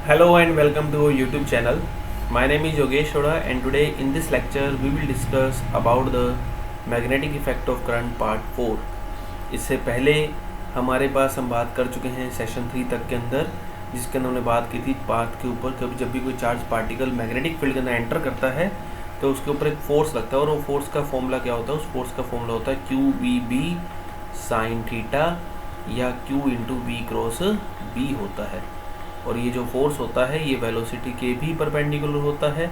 Hello and welcome to our YouTube channel. My name is Yogesh Oda and today in this lecture we will discuss about the magnetic effect of current part 4. इससे पहले हमारे पास हम बात कर चुके हैं session 3 तक के अंदर, जिसके अंदर हमने बात की थी पाथ के ऊपर। कभी जब भी कोई चार्ज पार्टिकल मैग्नेटिक फील्ड के अंदर एंटर करता है तो उसके ऊपर एक फोर्स लगता है और वो फोर्स का फॉर्मूला क्या होता है? उस फोर्स का फॉर्मूला होता है q B B sine theta या q into B cross B होता है। और ये जो फोर्स होता है ये वेलोसिटी के भी परपेंडिकुलर होता है,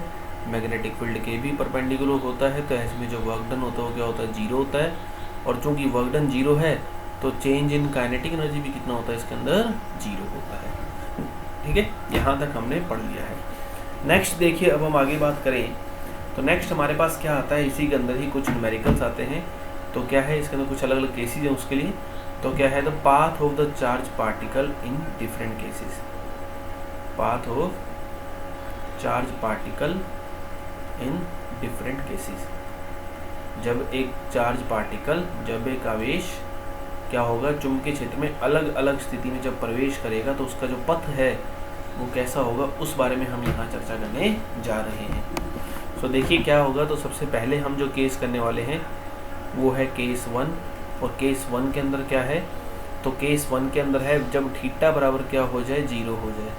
मैग्नेटिक फील्ड के भी परपेंडिकुलर होता है। तो ऐसे में जो वर्क डन होता है वो क्या होता है? जीरो होता है। और चूंकि वर्क डन जीरो है तो चेंज इन काइनेटिक एनर्जी भी कितना होता है? इसके अंदर जीरो होता है। ठीक है, यहाँ तक हमने पढ़ लिया है। नेक्स्ट देखिए, अब हम आगे बात करें तो नेक्स्ट हमारे पास क्या आता है, इसी के अंदर ही कुछ न्यूमेरिकल्स आते हैं। तो क्या है, इसके अंदर कुछ अलग अलग केसेस हैं उसके लिए। तो क्या है, the path of the charge particle in different cases. Path of charge particle in different cases. जब एक चार्ज पार्टिकल, जब एक आवेश क्या होगा, चुंबकीय क्षेत्र में अलग अलग स्थिति में जब प्रवेश करेगा तो उसका जो पथ है वो कैसा होगा, उस बारे में हम यहाँ चर्चा करने जा रहे हैं। तो देखिए क्या होगा। तो सबसे पहले हम जो केस करने वाले हैं वो है केस 1। और केस 1 के अंदर क्या है, तो केस 1 के अंदर है जब थीटा बराबर क्या हो जाए? जीरो हो जाए।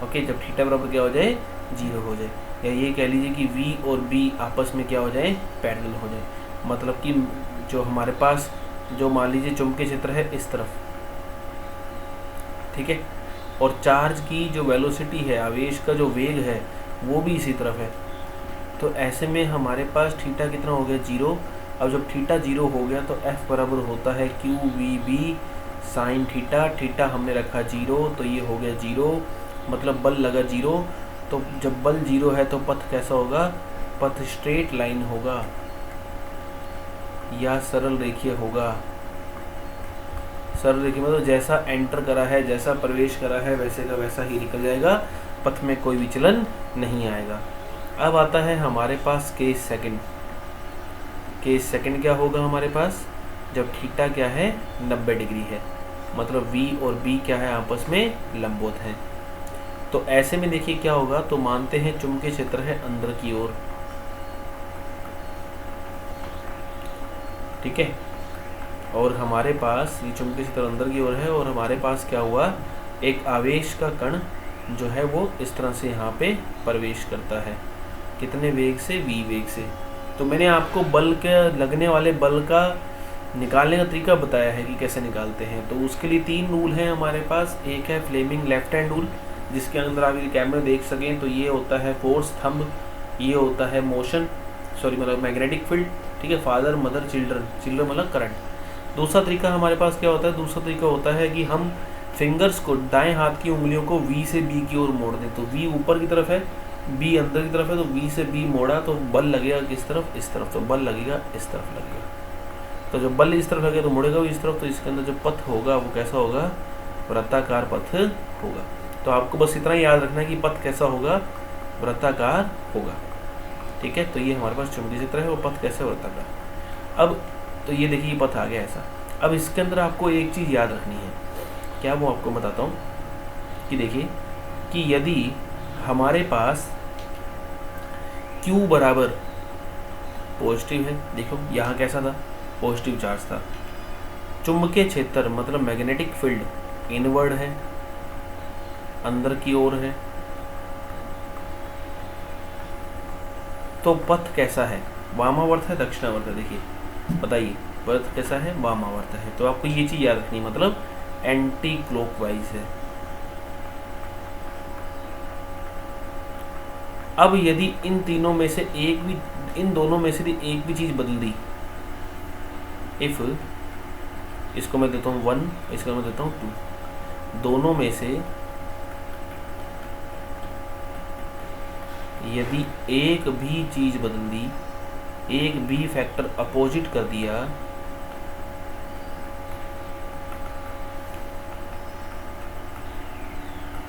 ओके, जब थीटा बराबर क्या हो जाए? जीरो हो जाए। या ये कह लीजिए कि V और B आपस में क्या हो जाए? पैरेलल हो जाए। मतलब कि जो हमारे पास जो मान लीजिए चुंबकीय क्षेत्र है इस तरफ, ठीक है, और चार्ज की जो वेलोसिटी है, आवेश का जो वेग है वो भी इसी तरफ है। तो ऐसे में हमारे पास थीटा कितना हो गया? जीरो। अब जब थीटा जीरो हो गया तो F बराबर होता है Q V B sine theta. Theta हमने रखा जीरो तो ये हो गया जीरो, मतलब बल लगा जीरो। तो जब बल जीरो है तो पथ कैसा होगा? पथ स्ट्रेट लाइन होगा या सरल रेखीय होगा। सरल रेखीय मतलब जैसा एंटर करा है, जैसा प्रवेश करा है वैसे का वैसा ही निकल जाएगा, पथ में कोई विचलन नहीं आएगा। अब आता है हमारे पास केस सेकंड। केस सेकंड क्या होगा हमारे पास? जब थीटा क्या है? 90 डिग्री है, मतलब V और B क्या है? आपस में लंबवत है। तो ऐसे में देखिए क्या होगा। तो मानते हैं चुंबकीय क्षेत्र है अंदर की ओर, ठीक है, और हमारे पास ये चुंबकीय क्षेत्र अंदर की ओर है और हमारे पास क्या हुआ, एक आवेश का कण जो है वो इस तरह से यहाँ पे प्रवेश करता है। कितने वेग से? V वेग से। तो मैंने आपको बल के लगने वाले बल का निकालने का तरीका बताया है कि कैसे निकालते हैं। तो उसके लिए 3 रूल हैं हमारे पास। एक है फ्लेमिंग लेफ्ट हैंड रूल, जिसके अंदर आप ये कैमरा देख सकें तो ये होता है फोर्स थंब, ये होता है मोशन, मतलब मैग्नेटिक फील्ड, ठीक है, फादर मदर चिल्ड्रन, चिल्ड्रन मतलब करंट। दूसरा तरीका हमारे पास क्या होता है? दूसरा तरीका होता है कि हम फिंगर्स को, दाएं हाथ की उंगलियों को V से B की ओर मोड़ दें। तो V ऊपर की तरफ है, B अंदर की तरफ है, तो V से B मोड़ा तो बल लगेगा किस तरफ? इस तरफ। तो बल लगेगा इस तरफ लगेगा। तो जब बल इस तरफ लगेगा तो मुड़ेगा भी इस तरफ। तो इसके अंदर जो पथ होगा वो कैसा होगा? वृत्ताकार पथ होगा। तो आपको बस इतना ही याद रखना है कि पथ कैसा होगा? वृत्ताकार होगा। ठीक है, तो ये हमारे पास चुंबकीय क्षेत्र है, वो पथ कैसे? वृत्ताकार। अब तो ये देखिए पथ आ गया ऐसा। अब इसके अंदर आपको एक चीज़ याद रखनी है, क्या वो आपको बताता हूँ कि देखिए कि यदि हमारे पास Q बराबर पॉजिटिव है, देखो यहाँ कैसा था? पॉजिटिव चार्ज था। चुंबकीय क्षेत्र मतलब मैग्नेटिक फील्ड इनवर्ड है, अंदर की ओर है। तो पथ कैसा है? वामावर्त है, दक्षिणावर्त है? देखिए बताइए, पथ कैसा है? वामावर्त है। तो आपको ये चीज याद रखनी, मतलब एंटी क्लॉकवाइज है। अब यदि इन तीनों में से एक भी, इन दोनों में से एक भी चीज बदल दी, इफ इसको मैं देता हूँ 1, इसको मैं देता हूँ 2, दोनों में से यदि एक भी चीज बदल दी, एक भी फैक्टर अपोजिट कर दिया,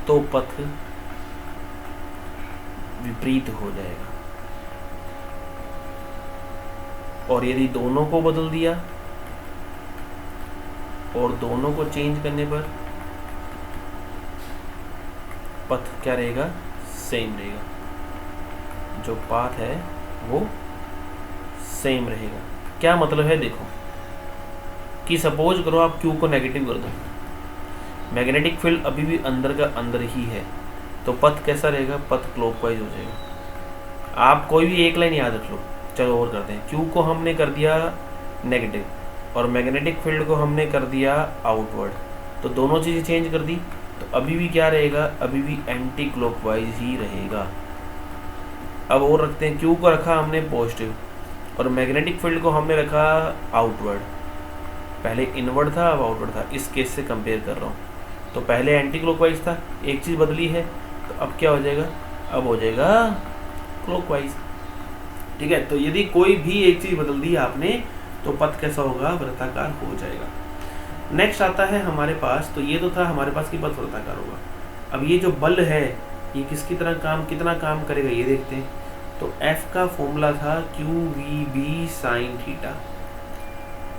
तो पथ विपरीत हो जाएगा। और यदि दोनों को बदल दिया और दोनों को चेंज करने पर पथ क्या रहेगा, सेम रहेगा, जो पाथ है वो सेम रहेगा। क्या मतलब है, देखो कि सपोज करो आप Q को नेगेटिव कर दो, मैग्नेटिक फील्ड अभी भी अंदर का अंदर ही है, तो पथ कैसा रहेगा, पथ क्लॉकवाइज हो जाएगा। आप कोई भी एक लाइन याद रख लो। चलो और करते हैं, Q को हमने कर दिया नेगेटिव और मैग्नेटिक फील्ड को हमने कर दिया आउटवर्ड, तो दोनों चीज़ें चेंज कर दी, तो अभी भी क्या रहेगा, अभी भी एंटी क्लॉकवाइज ही रहेगा। अब और रखते हैं, Q को रखा हमने पॉजिटिव और मैग्नेटिक फील्ड को हमने रखा आउटवर्ड, पहले इनवर्ड था अब आउटवर्ड था, इस केस से कंपेयर कर रहा हूँ। तो पहले एंटी क्लॉकवाइज था, एक चीज़ बदली है, तो अब क्या हो जाएगा, अब हो जाएगा क्लॉकवाइज। ठीक है, तो यदि कोई भी एक चीज़ बदल दी आपने तो पथ कैसा होगा, वृत्ताकार हो जाएगा। नेक्स्ट आता है हमारे पास, तो ये तो था हमारे पास कि पथ वृत्ताकार होगा। अब ये जो बल है ये किसकी तरह काम, कितना काम करेगा ये देखते हैं। तो F का फॉर्मूला था QVB साइन थीटा,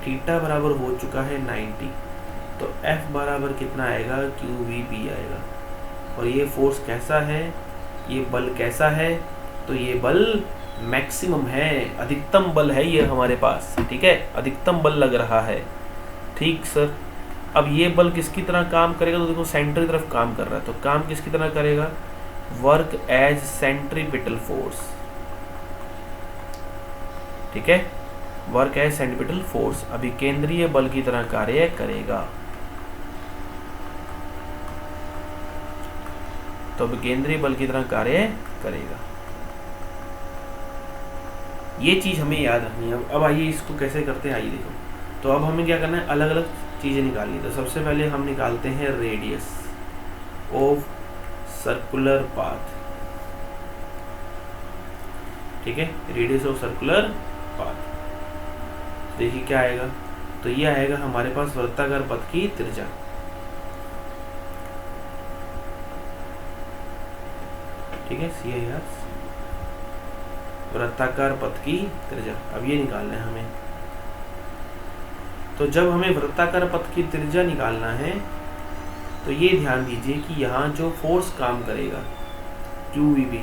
थीटा बराबर हो चुका है 90, तो F बराबर कितना आएगा, QVB आएगा। और ये फोर्स कैसा है, ये बल कैसा है, तो ये बल मैक्सिमम है, अधिकतम बल है ये हमारे पास। ठीक है, अधिकतम बल लग रहा है। ठीक सर, अब ये बल किसकी तरह काम करेगा, तो देखो सेंटर की तरफ काम कर रहा है, तो काम किसकी तरह करेगा, वर्क एज सेंट्रीपिटल फोर्स। ठीक है, वर्क एज सेंट्रीपिटल फोर्स, अभी केंद्रीय बल की तरह कार्य करेगा। तो अब केंद्रीय बल की तरह कार्य करेगा, ये चीज हमें याद रखनी है। अब आइए इसको कैसे करते हैं, आइए देखो। तो अब हमें क्या करना है, अलग अलग चीजें निकालनी है। तो सबसे पहले हम निकालते हैं रेडियस ऑफ सर्कुलर पाथ। ठीक है, रेडियस ऑफ सर्कुलर पाथ, देखिए क्या आएगा, तो ये आएगा हमारे पास वृत्ताकार पथ की त्रिज्या। ठीक है, CIR, वृत्ताकार पथ की त्रिज्या। अब ये निकालना है हमें, तो जब हमें वृत्ताकार पथ की त्रिज्या निकालना है तो ये ध्यान दीजिए कि यहाँ जो फोर्स काम करेगा QVB,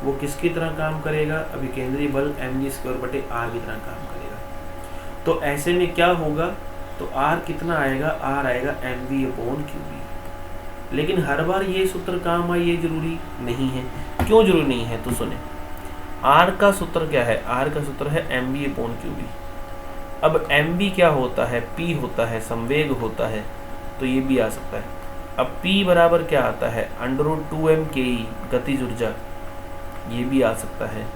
वो किसकी तरह काम करेगा, अभी केंद्रीय बल mg² बटे r की तरह काम करेगा। तो ऐसे में क्या होगा, तो r कितना आएगा, r आएगा mv/qb। लेकिन हर बार ये सूत्र काम आए ये जरूरी नहीं है। क्यों जरूरी नहीं है, तो सुने, R का सूत्र क्या है, R का सूत्र है mv/qb। अब mv क्या होता है, P होता है, संवेग होता है, तो ये भी आ सकता है। अब P बराबर क्या आता है, √2m/ke गतिज ऊर्जा, ये भी आ सकता है।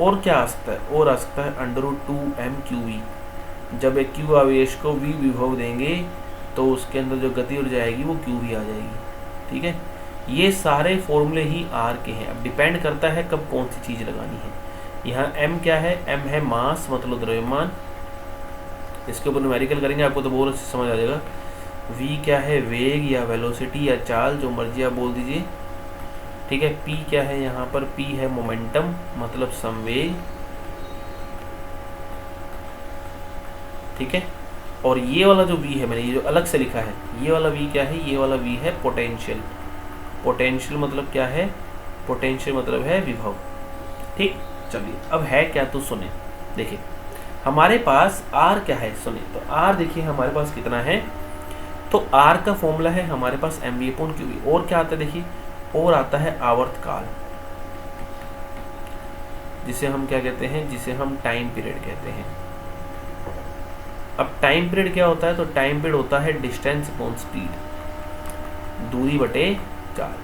और क्या आ सकता है, और आ सकता है √2m/qv। जब एक Q आवेश को V विभव देंगे तो उसके अंदर जो गति ऊर्जा आएगी वो QV आ जाएगी। ठीक है, ये सारे फॉर्मूले ही R के हैं। अब डिपेंड करता है कब कौन सी चीज़ लगानी है। यहाँ M क्या है, M है मास, मतलब द्रव्यमान। इसके ऊपर न्यूमेरिकल करेंगे आपको तो बहुत अच्छे समझ आ जाएगा। V क्या है, वेग या वेलोसिटी या चाल, जो मर्जी आप बोल दीजिए। ठीक है, P क्या है, यहाँ पर P है मोमेंटम, मतलब संवेग। ठीक है, और ये वाला जो V है, मैंने ये जो अलग से लिखा है, ये वाला V क्या है, ये वाला V है पोटेंशियल। पोटेंशियल मतलब क्या है, पोटेंशियल मतलब है विभव। ठीक, चलिए अब है क्या, तो सुने, देखिए हमारे पास R क्या है, सुने। तो R देखिए हमारे पास कितना है, तो R का फॉर्मूला है हमारे पास mv/qv। और क्या आता है, देखिए और आता है आवर्तकाल, जिसे हम क्या कहते हैं, जिसे हम टाइम पीरियड कहते हैं। अब टाइम पीरियड क्या होता है, तो टाइम पीरियड होता है डिस्टेंस अपॉन स्पीड, दूरी बटे चाल।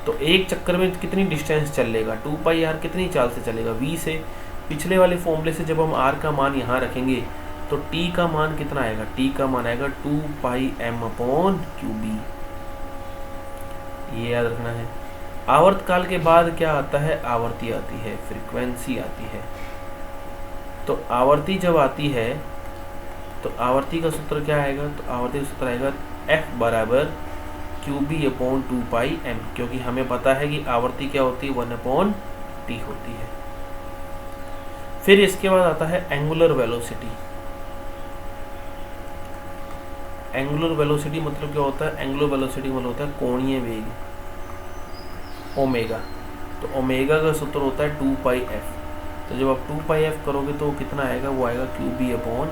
तो एक चक्कर में कितनी डिस्टेंस चलेगा, 2πr कितनी चाल से चलेगा, v से। पिछले वाले फॉर्मूले से जब हम r का मान यहाँ रखेंगे तो t का मान कितना आएगा, t का मान आएगा 2πm/qb, ये याद रखना है। आवर्तकाल के बाद क्या आता है, आवर्ती आती है, फ्रीक्वेंसी आती है। तो आवर्ती जब आती है तो आवर्ती का सूत्र क्या आएगा, तो आवर्ती का सूत्र आएगा F बराबर QB/2πm, क्योंकि हमें पता है कि आवर्ती क्या होती है, 1/t होती है। फिर इसके बाद आता है एंगुलर वेलोसिटी। एंगुलर वेलोसिटी मतलब क्या होता है? एंगुलर वेलोसिटी मतलब होता है कोणीय वेग, ओमेगा। तो ओमेगा का सूत्र होता है 2πf। तो जब आप 2πf करोगे तो कितना आएगा? वो आएगा qb/m।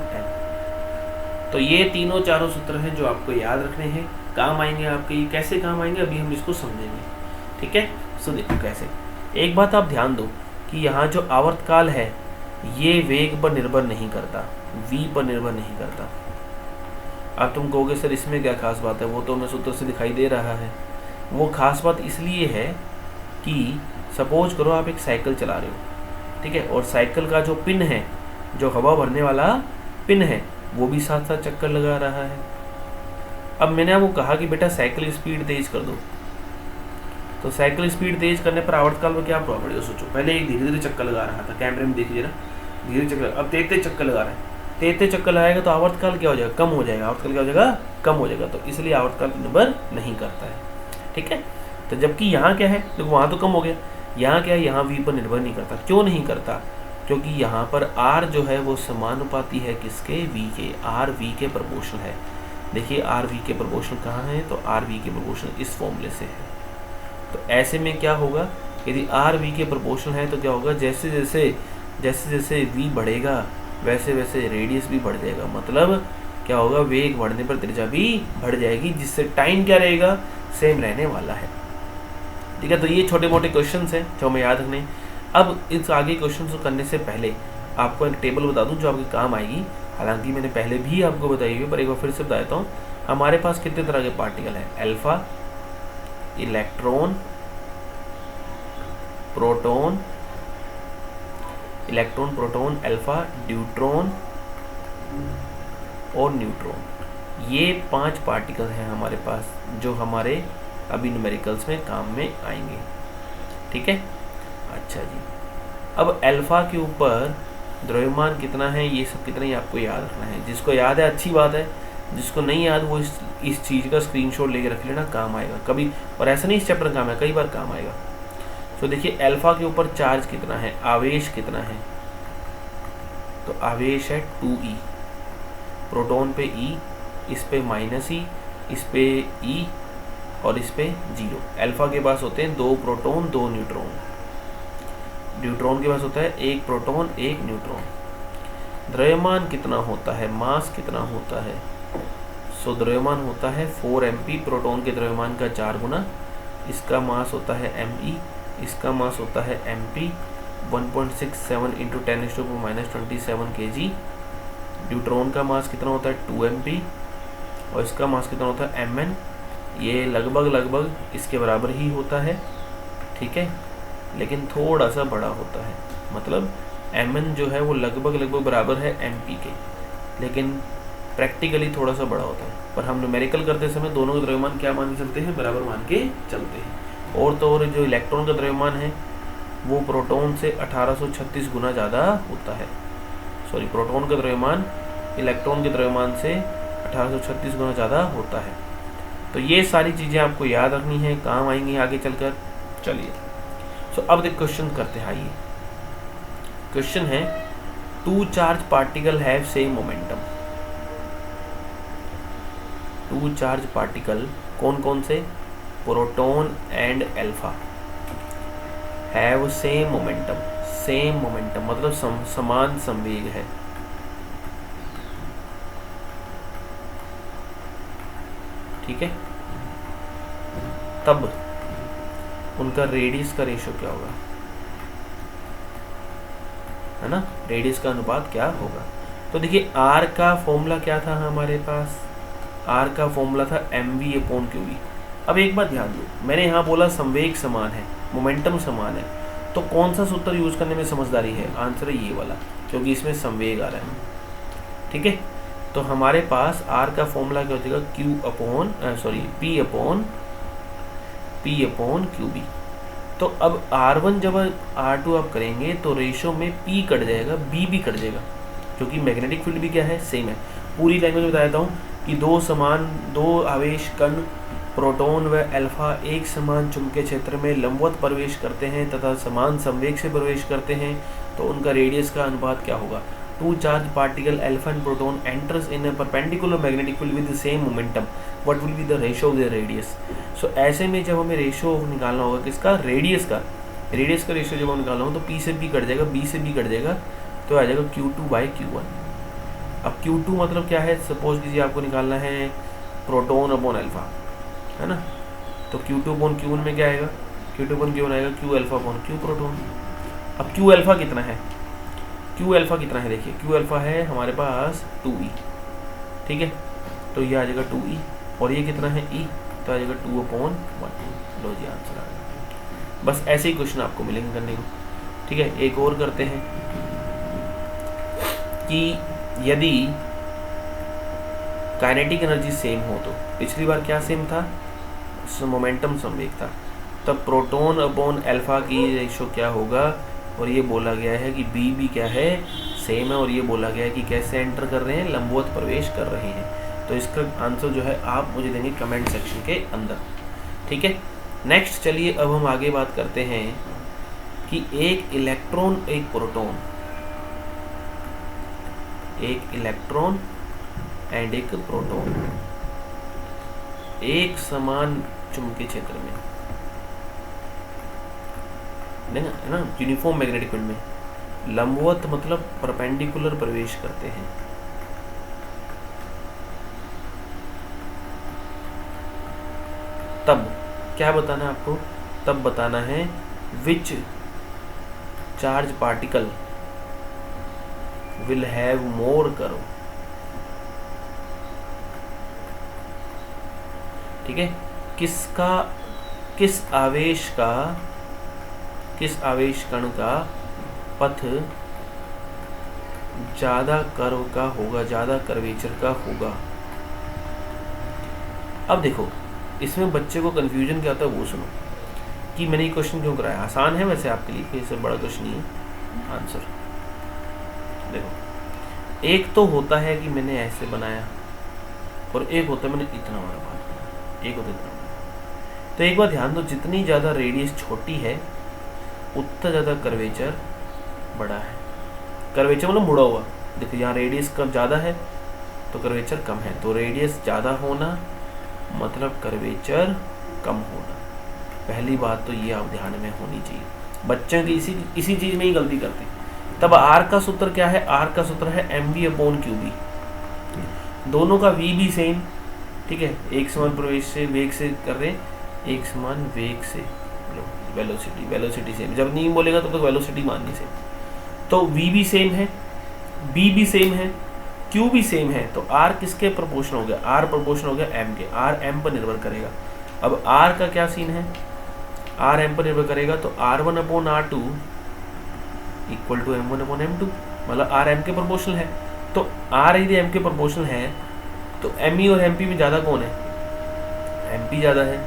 तो ये तीनों चारों सूत्र हैं जो आपको याद रखने हैं, काम आएंगे आपके। ये कैसे काम आएंगे अभी हम इसको समझेंगे, ठीक है। सो देखो कैसे। एक बात आप ध्यान दो कि यहाँ जो आवर्तकाल है ये वेग पर निर्भर नहीं करता, v पर निर्भर नहीं करता। अब तुम कहोगे सर इसमें क्या खास बात है? वो तो हमें सूत्र से दिखाई दे रहा है। वो खास बात इसलिए है कि सपोज करो आप एक साइकिल चला रहे हो, ठीक है, और साइकिल का जो पिन है, जो हवा भरने वाला पिन है, वो भी साथ साथ चक्कर लगा रहा है। अब मैंने आपको कहा कि बेटा साइकिल स्पीड तेज कर दो, तो साइकिल स्पीड तेज करने पर आवर्तकाल में क्या प्रभाव पड़ेगा? सोचो। पहले एक धीरे धीरे चक्कर लगा रहा था, कैमरे में देखिए ना, धीरे चक्कर, अब तेज तेज चक्कर लगा रहा है। तेज तेज चक्कर लगाएगा तो आवर्तकाल क्या हो जाएगा? कम हो जाएगा। आवर्तकाल क्या हो जाएगा? कम हो जाएगा। तो इसलिए आवर्तकाल निर्भर नहीं करता है, ठीक है। तो जबकि यहाँ क्या है? देखो वहाँ तो कम हो गया, यहाँ क्या है? यहाँ v पर निर्भर नहीं करता। क्यों नहीं करता? क्योंकि यहाँ पर r जो है वो समानुपाती है किसके? v के। r v के प्रोपोर्शनल है। देखिए r v के प्रोपोर्शनल कहाँ है? तो r v के प्रोपोर्शनल इस फॉर्मूले से है। तो ऐसे में क्या होगा? यदि r v के प्रोपोर्शनल है तो क्या होगा? जैसे जैसे v बढ़ेगा वैसे वैसे रेडियस भी बढ़ जाएगा। मतलब क्या होगा? वेग बढ़ने पर त्रिज्या भी बढ़ जाएगी, जिससे टाइम क्या रहेगा? सेम रहने वाला है, ठीक है। तो ये छोटे मोटे क्वेश्चंस हैं जो हमें याद रखने। अब इस आगे क्वेश्चंस को करने से पहले आपको एक टेबल बता दूं जो आपके काम आएगी। हालांकि मैंने पहले भी आपको बताई हुई, पर एक बार फिर से बता देता हूँ। हमारे पास कितने तरह के पार्टिकल हैं? Alpha, electron, proton, electron, proton, alpha, deuteron और न्यूट्रॉन। ये 5 पार्टिकल हैं हमारे पास जो हमारे अभी न्यूमेरिकल्स में काम में आएंगे, ठीक है। अच्छा जी, अब अल्फा के ऊपर द्रव्यमान कितना है, ये सब कितना ही आपको याद रखना है। जिसको याद है अच्छी बात है, जिसको नहीं याद वो इस चीज़ का स्क्रीनशॉट लेके रख लेना, काम आएगा कभी। और ऐसा नहीं इस चैप्टर काम है, कई बार काम आएगा। तो देखिए अल्फा के ऊपर चार्ज कितना है, आवेश कितना है? तो आवेश है 2e। प्रोटॉन पे e, इस पे -e, इस पे e और इस पे 0। अल्फा के पास होते हैं 2 प्रोटॉन 2 न्यूट्रॉन। न्यूट्रॉन के पास होता है 1 प्रोटॉन 1 न्यूट्रॉन। द्रव्यमान कितना होता है, मास कितना होता है? सो द्रव्यमान होता है 4 mp। प्रोटॉन के द्रव्यमान का 4 गुना। इसका मास होता है me, इसका मास होता है mp। 1.67 into 10⁻⁻27 kg। न्यूट्रॉन का मास कितना होता है 2 mp और इसका मास कितना होता है mn। ये लगभग इसके बराबर ही होता है, ठीक है, लेकिन थोड़ा सा बड़ा होता है। मतलब mn जो है वो लगभग बराबर है mp के, लेकिन प्रैक्टिकली थोड़ा सा बड़ा होता है। पर हम न्यूमेरिकल करते समय दोनों के द्रव्यमान क्या मान के चलते हैं? बराबर मान के चलते हैं। और तो और जो इलेक्ट्रॉन का द्रव्यमान है वो प्रोटॉन से 1836 गुना ज़्यादा होता है। सॉरी, प्रोटॉन का द्रव्यमान इलेक्ट्रॉन के द्रव्यमान से 1836 गुना ज़्यादा होता है। तो ये सारी चीज़ें आपको याद रखनी है, काम आएंगी आगे चलकर। चलिए सो अब एक क्वेश्चन करते हैं। आइए, क्वेश्चन है 2 charge particle have same momentum. 2 charge particle कौन कौन से? Proton and alpha have same momentum. Same momentum मतलब समान संवेग है, ठीक है। तब उनका रेडियस का रेशियो क्या होगा, है ना? रेडियस का अनुपात क्या होगा? तो देखिए r का फॉर्मूला क्या था हमारे पास? r का फॉर्मूला था mv/qv। अब एक बात ध्यान दो, मैंने यहाँ बोला संवेग समान है, मोमेंटम समान है, तो कौन सा सूत्र यूज करने में समझदारी है? आंसर है ये वाला, क्योंकि इसमें संवेग आ रहा है, ठीक है। तो हमारे पास r का फॉर्मूला क्या हो जाएगा? p/qb। तो अब r1 जब r2 आप करेंगे तो रेशो में p कट जाएगा, b भी कट जाएगा, क्योंकि मैग्नेटिक फील्ड भी क्या है? सेम है। पूरी लैंग्वेज में बता देता हूँ कि दो आवेश कण प्रोटॉन व अल्फा एक समान चुंबकीय क्षेत्र में लंबवत प्रवेश करते हैं तथा समान संवेग से प्रवेश करते हैं, तो उनका रेडियस का अनुपात क्या होगा? Two charge particle alpha and proton enters in a perpendicular magnetic field with the same momentum, what will be the ratio of the radius. So ऐसे में जब हमें रेशियो निकालना होगा किसका, रेडियस का रेशियो जब हम निकालना हो तो P से B कट जाएगा, B से B कट जाएगा, तो आ जाएगा Q2/Q1। अब Q2 मतलब क्या है, सपोज कीजिए आपको निकालना है प्रोटॉन अपॉन अल्फा, है ना, तो Q2/Q1 में क्या आएगा, Q2/Q1 आएगा Q alpha upon Q proton. अब Q अल्फा कितना है, देखिए Q अल्फा है हमारे पास 2E, ठीक है, तो ये आ जाएगा 2E, और ये कितना है E, तो आ जाएगा 2/1। लो जी आंसर आ गया। बस ऐसे ही क्वेश्चन आपको मिलेंगे करने को, ठीक है। एक और करते हैं कि यदि काइनेटिक एनर्जी सेम हो, तो पिछली बार क्या सेम था, मोमेंटम संवेग था, तब प्रोटॉन अपॉन अल्फा की रेशियो क्या होगा, और ये बोला गया है कि बी भी क्या है, सेम है, और ये बोला गया है कि कैसे एंटर कर रहे हैं, लंबवत प्रवेश कर रहे हैं। तो इसका आंसर जो है आप मुझे देंगे कमेंट सेक्शन के अंदर, ठीक है। नेक्स्ट चलिए अब हम आगे बात करते हैं कि एक इलेक्ट्रॉन एंड एक प्रोटॉन एक समान चुंबकीय क्षेत्र में, है ना, यूनिफॉर्म मैग्नेटिक फील्ड में लंबवत मतलब परपेंडिकुलर प्रवेश करते हैं। तब क्या बताना है आपको, तब बताना है which charge particle will have more curve, ठीक है, किस आवेश कण का पथ ज्यादा कर्व का होगा, ज्यादा कर्वेचर का होगा। अब देखो इसमें बच्चे को कंफ्यूजन क्या होता है वो सुनो, कि मैंने ये क्वेश्चन क्यों कराया। आसान है वैसे आपके लिए, कोई इससे बड़ा क्वेश्चन नहीं है आंसर। देखो एक तो होता है कि मैंने ऐसे बनाया, और एक होता है मैंने इतना बड़ा बनाया, एक होता है इतना बड़ा। तो एक बार ध्यान दो, जितनी ज़्यादा रेडियस छोटी है उतना ज़्यादा कर्वेचर बड़ा है। कर्वेचर मतलब मुड़ा हुआ, देखो यहाँ रेडियस कम ज़्यादा है तो कर्वेचर कम है, तो रेडियस ज़्यादा होना मतलब कर्वेचर कम होना। पहली बात तो ये आप ध्यान में होनी चाहिए। बच्चों की इसी चीज़ में ही गलती करते हैं। तब आर का सूत्र क्या है, आर का सूत्र है mv/qb। दोनों का v भी सेम, ठीक है, एक समान प्रवेश से वेग से कर रहे हैं, एक समान वेग से, वेलोसिटी सेम, जब नहीं बोलेगा तब तक वेलोसिटी माननी से, तो v भी सेम है, b भी सेम है, q भी सेम है, तो r किसके प्रोपोर्शनल हो गया, r प्रोपोर्शनल हो गया m के, r m पर निर्भर करेगा। अब r का क्या सीन है, r m पर निर्भर करेगा, तो r1/r2 इक्वल टू m1/m2, मतलब r m के प्रोपोर्शनल है। तो r यदि m के प्रोपोर्शनल है तो me और mp में ज़्यादा कौन है, mp ज़्यादा है,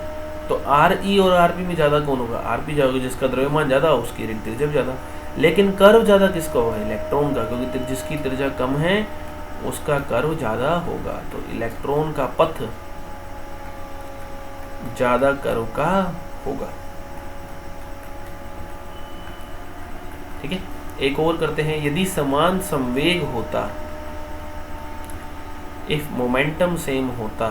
तो re और rp में ज़्यादा कौन होगा, rp ज़्यादा, जिसका द्रव्यमान ज़्यादा उसकी त्रिज्या ज़्यादा। लेकिन कर्व ज़्यादा किसका होगा, इलेक्ट्रॉन का, क्योंकि जिसकी त्रिज्या कम है उसका कर्व ज़्यादा होगा। तो इलेक्ट्रॉन का पथ ज़्यादा कर्व का होगा, ठीक है। एक और करते हैं, यदि समान संवेग होता, इफ मोमेंटम सेम होता,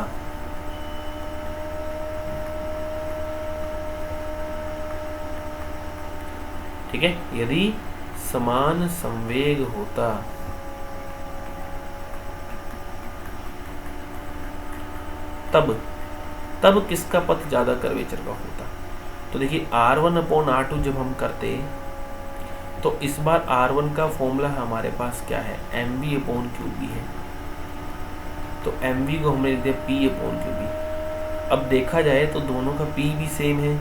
ठीक है, यदि समान संवेग होता तब किसका पथ ज्यादा कर्वेचर का होता। तो देखिए r1/r2 जब हम करते तो इस बार r1 का फॉर्मूला हमारे पास क्या है, mv/qb है, तो mv को हमने दिया p/qb। अब देखा जाए तो दोनों का p भी सेम है,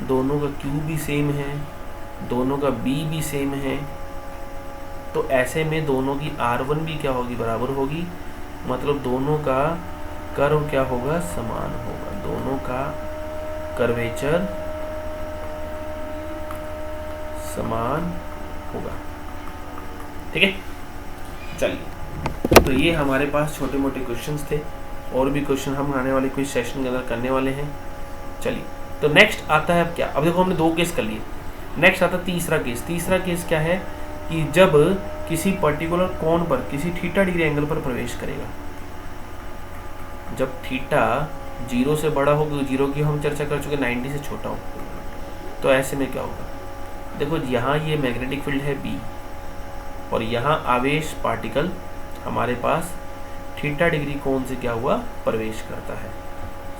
दोनों का q भी सेम है, दोनों का b भी सेम है, तो ऐसे में दोनों की r1 भी क्या होगी, बराबर होगी, मतलब दोनों का कर्व क्या होगा, समान होगा, दोनों का कर्वेचर समान होगा, ठीक है। चलिए, तो ये हमारे पास छोटे मोटे क्वेश्चंस थे, और भी क्वेश्चन हम आने वाले कुछ सेशन के अंदर करने वाले हैं। चलिए, तो नेक्स्ट आता है अब क्या, अब देखो हमने 2 केस कर लिए, नेक्स्ट आता है तीसरा केस। तीसरा केस क्या है कि जब किसी पर्टिकुलर कोण पर, किसी थीटा डिग्री एंगल पर प्रवेश करेगा। जब थीटा 0 से बड़ा हो, 0 की हम चर्चा कर चुके, 90 से छोटा हो, तो ऐसे में क्या होगा? देखो यहाँ ये मैग्नेटिक फील्ड है B, और यहाँ आवेश पार्टिकल हमारे पास थीटा डिग्री कोण से क्या हुआ? प्रवेश करता है।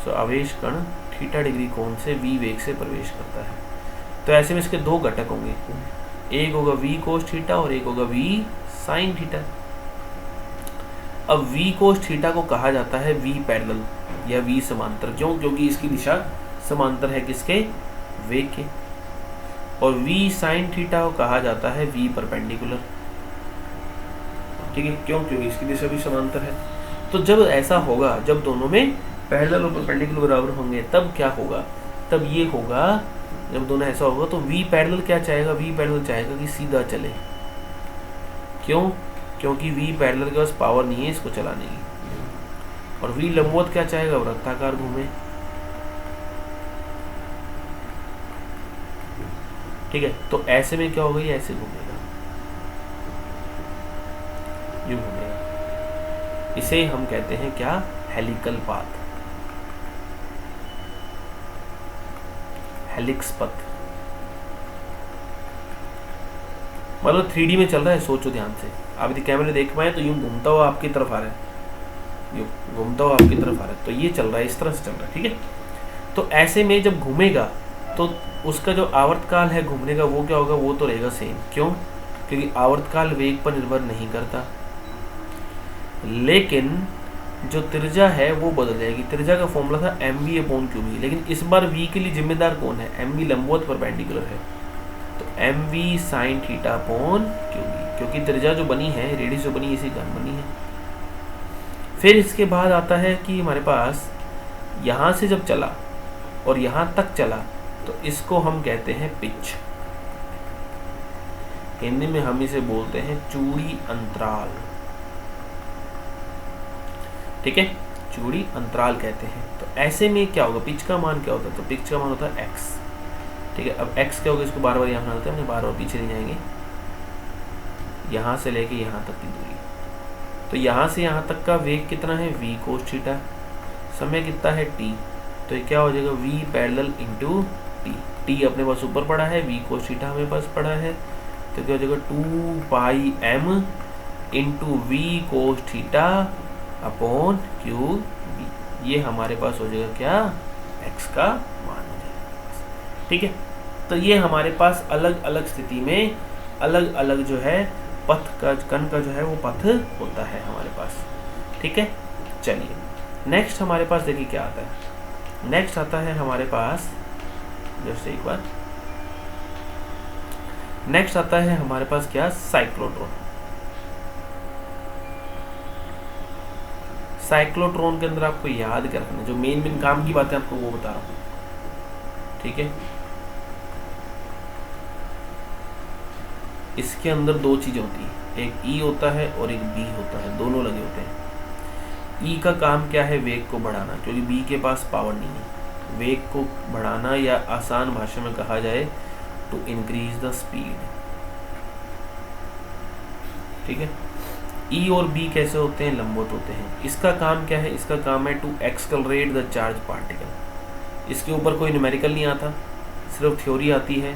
सो आवेश कण थीटा डिग्री कोण से V वेग से प्रवेश करता है। तो ऐसे में इसके दो घटक होंगे, एक होगा V कोस थीटा और एक होगा V साइन थीटा। अब V कोस थीटा को कहा जाता है V पैरेलल या V समांतर। क्यों? क्योंकि इसकी दिशा समांतर है किसके? वेग के। और V साइन थीटा को कहा जाता है V परपेंडिकुलर। ठीक है, क्यों? क्योंकि इसकी दिशा भी समांतर है। तो जब ऐसा होगा, जब दोनों में पैरेलल और परपेंडिकुलर बराबर होंगे, तब क्या होगा? तब ये होगा, जब दोनों ऐसा होगा तो V पैरेलल क्या चाहेगा? V पैरेलल चाहेगा कि सीधा चले। क्यों? क्योंकि V पैरेलल के पास पावर नहीं है इसको चलाने की। और V लंबवत क्या चाहेगा? वृत्ताकार घूमे। ठीक है, तो ऐसे में क्या होगा? ये ऐसे घूमेगा, यूं घूमेगा। इसे हम कहते हैं क्या? हेलिकल पाथ, हेलिक्स पथ। मतलब 3D में चल रहा है, सोचो ध्यान से। आप यदि कैमरे देख पाए तो यूं घूमता हुआ आपकी तरफ आ रहा है, यूं घूमता हुआ आपकी तरफ आ रहा है, तो ये चल रहा है, इस तरह से चल रहा है। ठीक है, तो ऐसे में जब घूमेगा तो उसका जो आवर्तकाल है घूमने का, वो क्या होगा? वो तो रहेगा सेम। क्यों? क्योंकि आवर्तकाल वेग पर निर्भर नहीं करता, लेकिन जो त्रिज्या है वो बदल जाएगी। त्रिज्या का फॉर्मूला था mv/qb, लेकिन इस बार v के लिए जिम्मेदार कौन है? mv लंबवत परपेंडिकुलर है, तो mv sin θ/qb, क्योंकि त्रिज्या जो बनी है, रेडियस जो बनी, इसी कारण बनी है। फिर इसके बाद आता है कि हमारे पास यहाँ से जब चला और यहाँ तक चला, तो इसको हम कहते हैं पिच। हिंदी में हम इसे बोलते हैं चूड़ी अंतराल। ठीक है, चूड़ी अंतराल कहते हैं। तो ऐसे में क्या होगा? पिच का मान क्या होता है? तो पिच का मान होता है x। ठीक है, अब x क्या होगा? इसको बार बार यहाँ बनाते हैं, हमने बार बार पीछे नहीं जाएंगे। यहाँ से लेके यहाँ तक की दूरी, तो यहाँ से यहाँ तक का वेग कितना है? v cos theta. समय कितना है? t। तो ये क्या हो जाएगा? v parallel into t। t अपने पास ऊपर पड़ा है, v कोस थीटा हमें पास पड़ा है, तो क्या हो जाएगा? 2πm into v cos theta upon QB। ये हमारे पास हो जाएगा क्या? x का मान हो जाएगा। ठीक है, तो ये हमारे पास अलग अलग स्थिति में अलग अलग जो है पथ का, कण का जो है वो पथ होता है हमारे पास। ठीक है, चलिए नेक्स्ट हमारे पास देखिए क्या आता है। नेक्स्ट आता है हमारे पास, जस्ट एक बार, नेक्स्ट आता है हमारे पास क्या? साइक्लोट्रॉन। साइक्लोट्रॉन के अंदर आपको याद क्या रखना, जो मेन काम की बातें आपको वो बता रहा हूँ। ठीक है, इसके अंदर दो चीजें होती हैं, एक E होता है और एक B होता है, दोनों लगे होते हैं। E का काम क्या है? वेग को बढ़ाना, क्योंकि B के पास पावर नहीं है। वेग को बढ़ाना, या आसान भाषा में कहा जाए टू इंक्रीज द स्पीड। ठीक है, E और B कैसे होते हैं? लंबवत होते हैं। इसका काम क्या है? इसका काम है to accelerate the charge particle. इसके ऊपर कोई न्यूमेरिकल नहीं आता, सिर्फ थ्योरी आती है,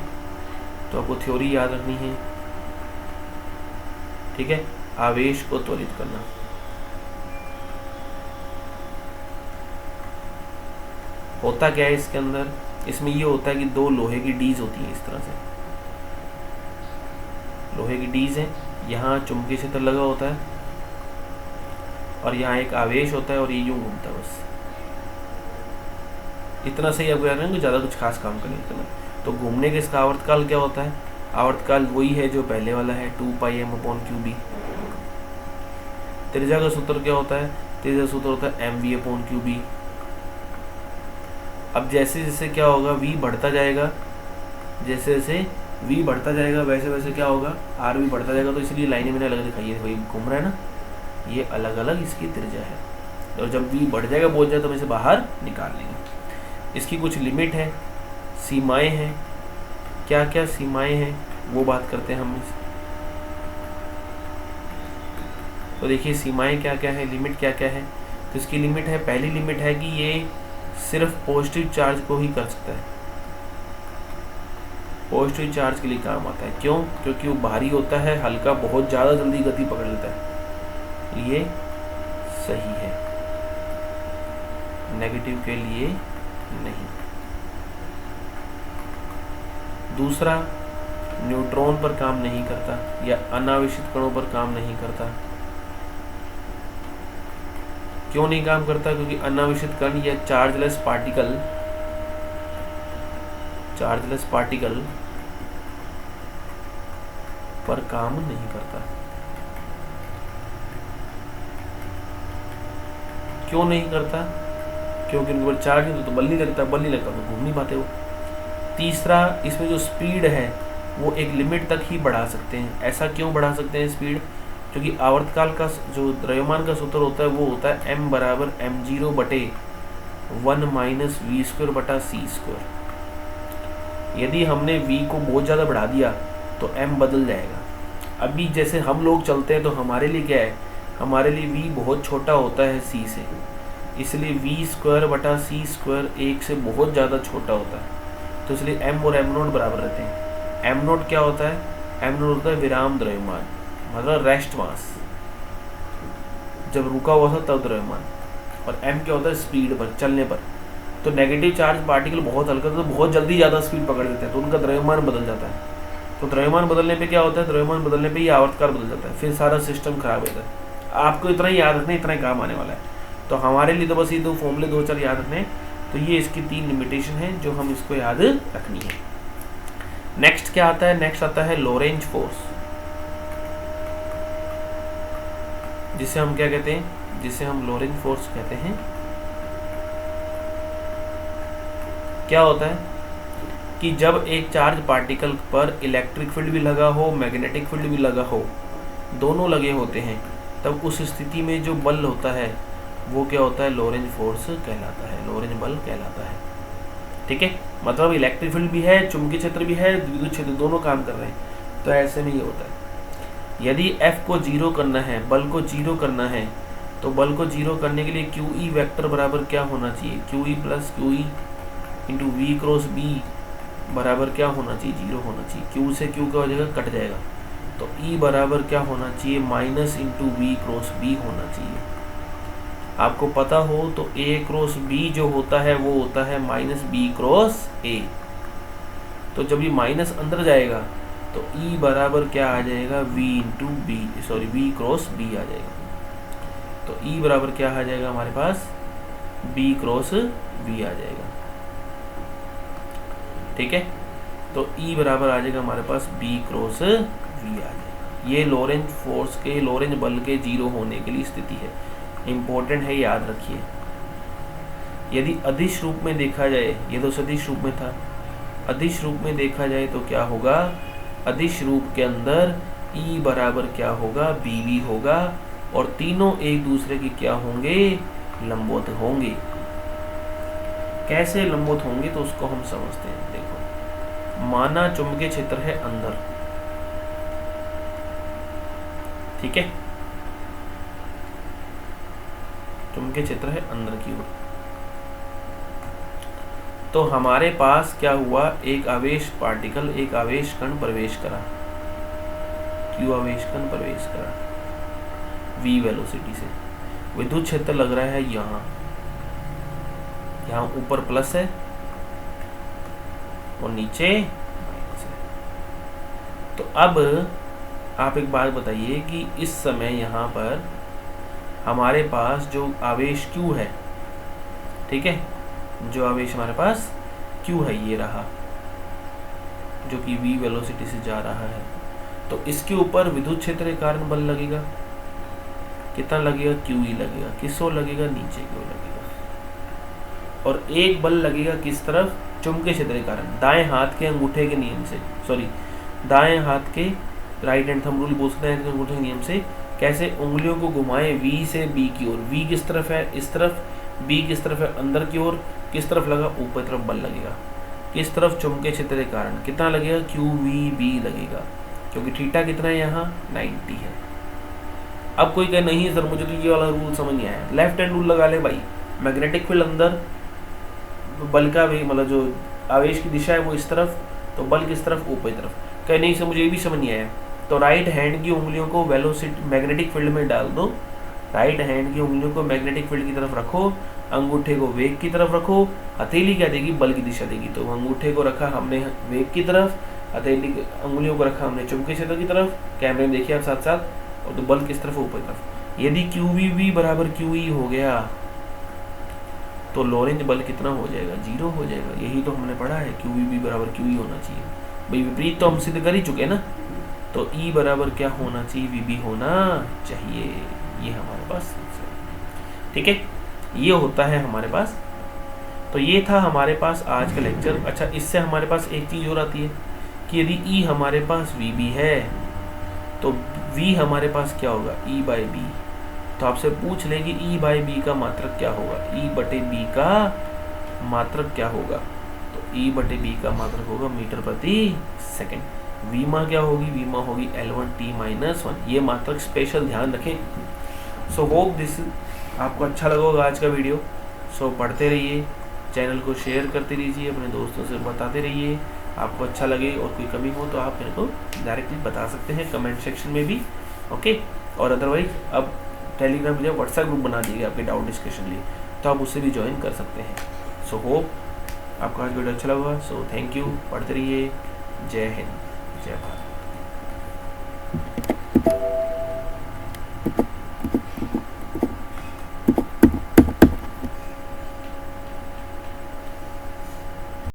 तो आपको थ्योरी याद रखनी है। ठीक है, आवेश को त्वरित करना। होता क्या है इसके अंदर? इसमें ये होता है कि दो लोहे की डीज होती हैं, इस तरह से लोहे की डीज है, यहाँ चुंबकीय क्षेत्र लगा होता है और यहाँ एक आवेश होता है और ये यूं घूमता है। बस इतना सही आपको याद रखेंगे, ज़्यादा कुछ खास काम करने के लिए। तो घूमने के इसका आवर्तकाल क्या होता है? आवर्तकाल वही है जो पहले वाला है, 2πm/qb। त्रिज्या का सूत्र क्या होता है? त्रिज्या सूत्र होता है mv/qb। अब जैसे जैसे क्या होगा? v बढ़ता जाएगा, जैसे जैसे v बढ़ता जाएगा वैसे वैसे क्या होगा? r भी बढ़ता जाएगा। तो इसलिए लाइनें मैंने अलग दिखाई है, वही घूम रहा है ना, ये अलग अलग इसकी त्रिज्या है। और जब v बढ़ जाएगा, बोल जाए, तो हम इसे बाहर निकाल लेंगे। इसकी कुछ लिमिट है, सीमाएं हैं। क्या क्या सीमाएं हैं वो बात करते हैं हम। तो देखिए सीमाएं क्या क्या है, लिमिट क्या क्या है। तो इसकी लिमिट है, पहली लिमिट है कि ये सिर्फ पॉजिटिव चार्ज को ही कर सकता है, पॉजिटिव चार्ज के लिए काम आता है। क्यों? क्योंकि वो भारी होता है, हल्का बहुत ज़्यादा जल्दी गति पकड़ लेता है। ये सही है, नेगेटिव के लिए नहीं। दूसरा, न्यूट्रॉन पर काम नहीं करता या अनावेशित कणों पर काम नहीं करता। क्यों नहीं काम करता? क्योंकि अनावेशित कण या चार्जलेस पार्टिकल पर काम नहीं करता। क्यों नहीं करता? क्योंकि उनके ऊपर चार्ज नहीं तो बल नहीं लगता, बल नहीं लगता तो घूम नहीं पाते वो। तीसरा, इसमें जो स्पीड है वो एक लिमिट तक ही बढ़ा सकते हैं। ऐसा क्यों बढ़ा सकते हैं स्पीड? क्योंकि आवर्तकाल का जो द्रव्यमान का सूत्र होता है वो होता है m बराबर m0 बटे 1 माइनस वी स्क्वायर बटा सी स्क्वायर। यदि हमने v को बहुत ज़्यादा बढ़ा दिया तो m बदल जाएगा। अभी जैसे हम लोग चलते हैं तो हमारे लिए क्या है, हमारे लिए v बहुत छोटा होता है c से, इसलिए वी स्क्वायर बटा सी स्क्वायर 1 से बहुत ज़्यादा छोटा होता है। तो इसलिए m और m0 बराबर रहते हैं। m0 क्या होता है? m0 होता है विराम द्रव्यमान, मतलब रेस्ट मास, जब रुका हुआ था तब द्रव्यमान। और m क्या होता है? स्पीड पर, चलने पर। तो नेगेटिव चार्ज पार्टिकल बहुत हल्का तो बहुत जल्दी ज़्यादा स्पीड पकड़ लेते हैं, तो उनका द्रव्यमान बदल जाता है। तो द्रव्यमान बदलने पे क्या होता है? द्रव्यमान बदलने पे ये आवर्तकाल बदल जाता है, फिर सारा सिस्टम खराब हो जाता है। आपको इतना ही याद रखना, इतना ही काम आने वाला है। तो हमारे लिए तो बस ये दो फॉर्मूले 2-4 याद रखने। तो ये इसकी 3 लिमिटेशन है जो हम इसको याद रखनी है। नेक्स्ट क्या आता है? नेक्स्ट आता है लोरेंज फोर्स, जिसे हम क्या कहते हैं? जिसे हम लोरेंज फोर्स कहते हैं। क्या होता है कि जब एक चार्ज पार्टिकल पर इलेक्ट्रिक फील्ड भी लगा हो, मैग्नेटिक फील्ड भी लगा हो, दोनों लगे होते हैं, तब उस स्थिति में जो बल होता है वो क्या होता है? लोरेंज फोर्स कहलाता है, लोरेंज बल कहलाता है। ठीक है, मतलब इलेक्ट्रिक फील्ड भी है, चुंबकीय क्षेत्र भी है, विद्युत क्षेत्र, दोनों काम कर रहे हैं। तो ऐसे में ये होता है, यदि F को 0 करना है, बल को 0 करना है, तो बल को 0 करने के लिए QE वेक्टर बराबर क्या होना चाहिए? QE plus QE into V cross B बराबर क्या होना चाहिए? 0 होना चाहिए। Q से Q क्या हो जाएगा? कट जाएगा। तो E बराबर क्या होना चाहिए? Minus into V cross B होना चाहिए। आपको पता हो तो A क्रॉस B जो होता है वो होता है माइनस B क्रॉस A। तो जब ये माइनस अंदर जाएगा तो E बराबर क्या आ जाएगा? V क्रॉस B आ जाएगा। तो E बराबर क्या आ जाएगा हमारे पास? B क्रॉस B आ जाएगा। ठीक है, तो E बराबर आ जाएगा हमारे पास B क्रॉस V आ जाएगा। ये लोरेंज फोर्स के, लोरेंज बल के 0 होने के लिए स्थिति है। इम्पोर्टेंट है, याद रखिए। यदि अदिश रूप में देखा जाए, ये तो सदिश रूप में था, अदिश रूप में देखा जाए तो क्या होगा? अदिश रूप के अंदर E बराबर क्या होगा? BV होगा, और तीनों एक दूसरे के क्या होंगे? लंबवत होंगे। कैसे लंबवत होंगे तो उसको हम समझते हैं। देखो, माना चुंबकीय क्षेत्र है अंदर, ठीक है, चुंबकीय क्षेत्र है अंदर की ओर। तो हमारे पास क्या हुआ? एक आवेश पार्टिकल, एक आवेश कण प्रवेश करा, Q आवेश कण प्रवेश करा V वेलोसिटी से। विद्युत क्षेत्र लग रहा है यहाँ, यहाँ ऊपर प्लस है और नीचे माइनस है। तो अब आप एक बात बताइए कि इस समय यहाँ पर हमारे पास जो आवेश Q है, ठीक है, जो आवेश हमारे पास Q है, ये रहा, जो कि V वेलोसिटी से जा रहा है। तो इसके ऊपर विद्युत क्षेत्र के कारण बल लगेगा। कितना लगेगा? QE लगेगा। किस ओर लगेगा? नीचे की ओर लगेगा। और एक बल लगेगा किस तरफ? चुंबकीय क्षेत्र के कारण, दाएं हाथ के अंगूठे के नियम से, दाएं हाथ के, राइट हैंड थंब रूल बोल सकते हैं, अंगूठे के नियम से। कैसे? उंगलियों को घुमाएं V से B की ओर। V किस तरफ है? इस तरफ। B किस तरफ है? अंदर की ओर। किस तरफ लगा? ऊपर तरफ बल लगेगा। किस तरफ? चुंबकीय क्षेत्र के कारण। कितना लगेगा? QVB लगेगा, क्योंकि थीटा कितना है यहाँ? 90 है। अब कोई कहे नहीं सर मुझे तो ये वाला रूल समझ नहीं आया, लेफ्ट हैंड रूल लगा ले भाई। मैग्नेटिक फील्ड अंदर, बल का भी मतलब जो आवेश की दिशा है वो इस तरफ, तो बल किस तरफ, ऊपर की तरफ। कहे नहीं सर मुझे ये भी समझ नहीं आया, तो राइट हैंड की उंगलियों को वेलोसिटी मैग्नेटिक फील्ड में डाल दो, राइट हैंड की उंगलियों को मैग्नेटिक फील्ड की तरफ रखो, अंगूठे को वेग की तरफ रखो, हथेली क्या देगी, बल की दिशा देगी। तो अंगूठे को रखा हमने वेग की तरफ, हथेली अंगुलियों को रखा हमने चुंबकीय क्षेत्र की तरफ, कैमरे में देखिए आप साथ साथ, और तो बल किस तरफ, ऊपर की तरफ। यदि QVB बराबर QE हो गया तो लोरेंज बल कितना हो जाएगा, 0 हो जाएगा। यही तो हमने पढ़ा है, QVB बराबर QE होना चाहिए। भाई विपरीत तो हम सिद्ध कर ही चुके ना, तो E बराबर क्या होना चाहिए, VB होना चाहिए। ये हमारे पास ठीक है, ये होता है हमारे पास। तो ये था हमारे पास आज का लेक्चर। अच्छा, इससे हमारे पास एक चीज़ और आती है कि यदि E हमारे पास VB है तो V हमारे पास क्या होगा, E/B। तो आपसे पूछ ले कि E/B का मात्रक क्या होगा, E/B का मात्रक क्या होगा, तो E/B का मात्रक होगा मीटर प्रति सेकंड। वीमा क्या होगी, वीमा होगी L1T-1। ये मात्रक स्पेशल ध्यान रखें। सो होप दिस आपको अच्छा लगा होगा आज का वीडियो। सो पढ़ते रहिए, चैनल को शेयर करते रहिए, अपने दोस्तों से बताते रहिए। आपको अच्छा लगे और कोई कमी हो तो आप मेरे को डायरेक्टली बता सकते हैं कमेंट सेक्शन में भी, ओके। और अदरवाइज अब टेलीग्राम या व्हाट्सएप ग्रुप बना दिए आपके डाउट डिस्कशन लिए, तो आप उससे भी ज्वाइन कर सकते हैं। सो होप आपको आज वीडियो अच्छा लगा। सो थैंक यू, पढ़ते रहिए। जय हिंद, जय भारत।